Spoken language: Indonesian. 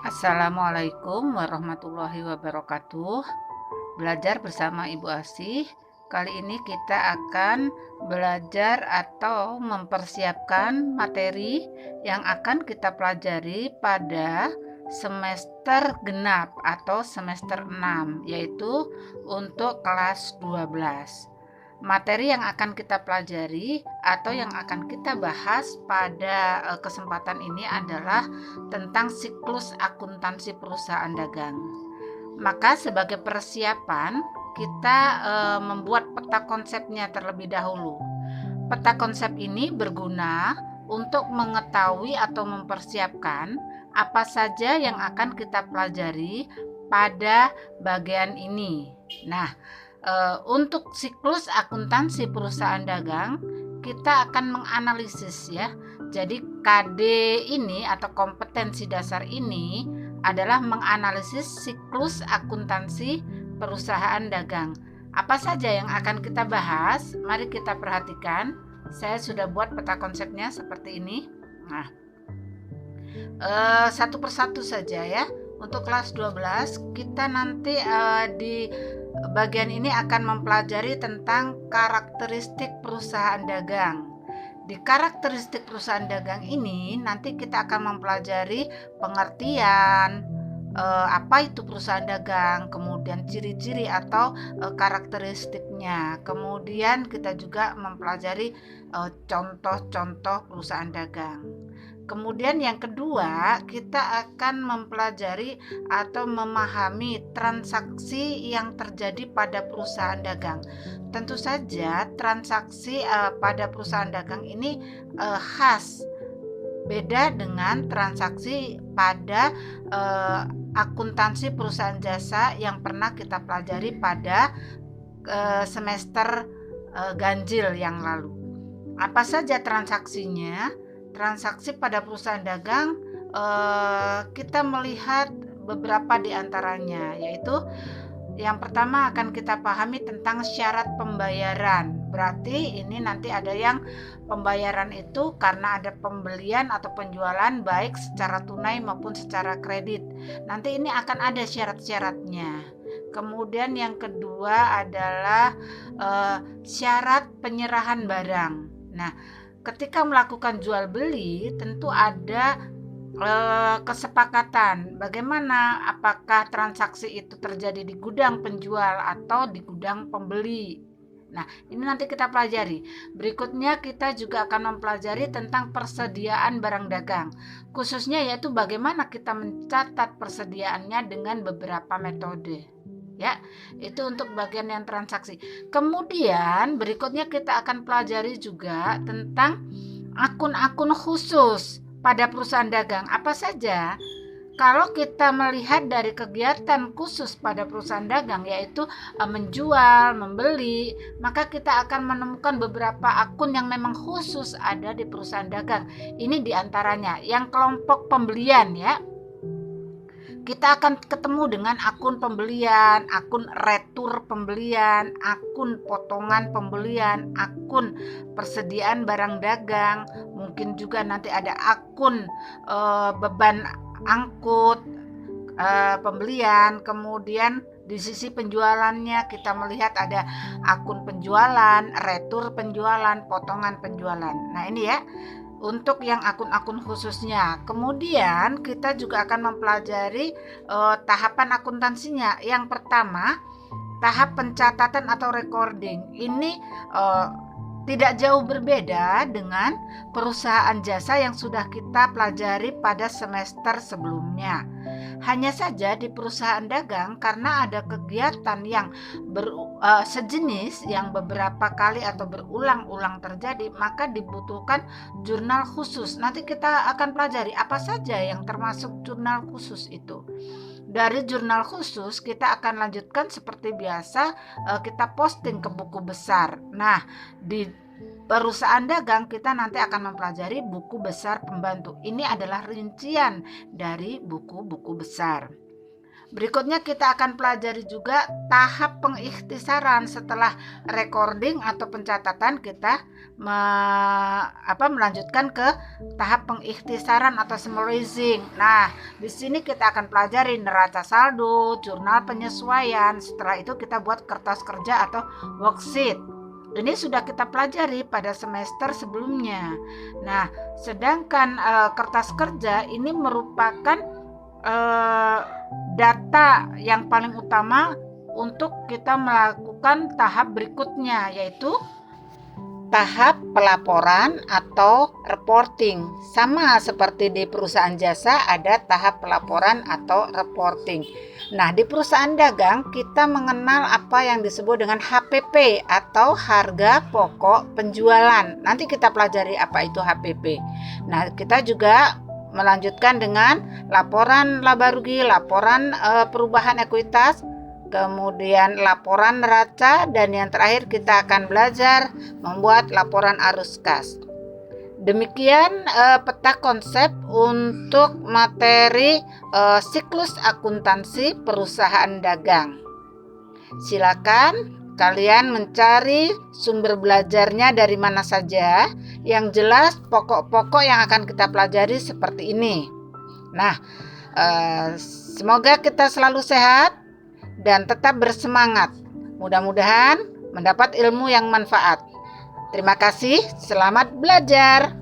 Assalamualaikum warahmatullahi wabarakatuh. Belajar bersama Ibu Asih. Kali ini kita akan belajar atau mempersiapkan materi yang akan kita pelajari pada semester genap atau semester 6, yaitu untuk kelas 12. Materi yang akan kita pelajari atau yang akan kita bahas pada kesempatan ini adalah tentang siklus akuntansi perusahaan dagang. Maka sebagai persiapan kita membuat peta konsepnya terlebih dahulu. Peta konsep ini berguna untuk mengetahui atau mempersiapkan apa saja yang akan kita pelajari pada bagian ini. Nah, untuk siklus akuntansi perusahaan dagang kita akan menganalisis ya. Jadi KD ini atau kompetensi dasar ini adalah menganalisis siklus akuntansi perusahaan dagang. Apa saja yang akan kita bahas? Mari kita perhatikan. Saya sudah buat peta konsepnya seperti ini. Nah, satu persatu saja ya. Untuk kelas 12 kita nanti di bagian ini akan mempelajari tentang karakteristik perusahaan dagang. Di karakteristik perusahaan dagang ini nanti kita akan mempelajari pengertian apa itu perusahaan dagang, kemudian ciri-ciri atau karakteristiknya. Kemudian kita juga mempelajari contoh-contoh perusahaan dagang. Kemudian yang kedua, kita akan mempelajari atau memahami transaksi yang terjadi pada perusahaan dagang. Tentu saja transaksi pada perusahaan dagang ini khas, beda dengan transaksi pada akuntansi perusahaan jasa yang pernah kita pelajari pada semester ganjil yang lalu. Apa saja transaksinya? Transaksi pada perusahaan dagang kita melihat beberapa di antaranya, yaitu yang pertama akan kita pahami tentang syarat pembayaran. Berarti ini nanti ada yang pembayaran itu karena ada pembelian atau penjualan baik secara tunai maupun secara kredit. Nanti ini akan ada syarat-syaratnya. Kemudian yang kedua adalah syarat penyerahan barang. Nah, ketika melakukan jual beli tentu ada kesepakatan bagaimana apakah transaksi itu terjadi di gudang penjual atau di gudang pembeli. Nah, ini nanti kita pelajari. Berikutnya kita juga akan mempelajari tentang persediaan barang dagang. Khususnya yaitu bagaimana kita mencatat persediaannya dengan beberapa metode. Ya, itu untuk bagian yang transaksi. Kemudian berikutnya kita akan pelajari juga tentang akun-akun khusus pada perusahaan dagang. Apa saja? Kalau kita melihat dari kegiatan khusus pada perusahaan dagang, yaitu menjual, membeli, maka kita akan menemukan beberapa akun yang memang khusus ada di perusahaan dagang. Ini diantaranya yang kelompok pembelian ya. Kita akan ketemu dengan akun pembelian, akun retur pembelian, akun potongan pembelian, akun persediaan barang dagang, mungkin juga nanti ada akun beban angkut pembelian. Kemudian di sisi penjualannya kita melihat ada akun penjualan, retur penjualan, potongan penjualan. Nah, ini ya untuk yang akun-akun khususnya. Kemudian kita juga akan mempelajari tahapan akuntansinya. Yang pertama, tahap pencatatan atau recording. Ini tidak jauh berbeda dengan perusahaan jasa yang sudah kita pelajari pada semester sebelumnya. Hanya saja di perusahaan dagang karena ada kegiatan yang sejenis yang beberapa kali atau berulang-ulang terjadi, maka dibutuhkan jurnal khusus. Nanti kita akan pelajari apa saja yang termasuk jurnal khusus itu. Dari jurnal khusus kita akan lanjutkan seperti biasa, kita posting ke buku besar. Nah, di perusahaan dagang kita nanti akan mempelajari buku besar pembantu. Ini adalah rincian dari buku-buku besar. Berikutnya kita akan pelajari juga tahap pengikhtisaran. Setelah recording atau pencatatan, kita melanjutkan ke tahap pengikhtisaran atau summarizing. Nah, di sini kita akan pelajari neraca saldo, jurnal penyesuaian. Setelah itu kita buat kertas kerja atau worksheet. Ini sudah kita pelajari pada semester sebelumnya. Nah, sedangkan kertas kerja ini merupakan data yang paling utama untuk kita melakukan tahap berikutnya, yaitu tahap pelaporan atau reporting. Sama seperti di perusahaan jasa, ada tahap pelaporan atau reporting. Nah, di perusahaan dagang kita mengenal apa yang disebut dengan HPP atau harga pokok penjualan. Nanti kita pelajari apa itu HPP. Nah, kita juga melanjutkan dengan laporan laba rugi, laporan perubahan ekuitas, kemudian laporan neraca, dan yang terakhir kita akan belajar membuat laporan arus kas. Demikian peta konsep untuk materi siklus akuntansi perusahaan dagang. Silakan kalian mencari sumber belajarnya dari mana saja. Yang jelas pokok-pokok yang akan kita pelajari seperti ini. Nah, semoga kita selalu sehat dan tetap bersemangat. Mudah-mudahan mendapat ilmu yang manfaat. Terima kasih, selamat belajar.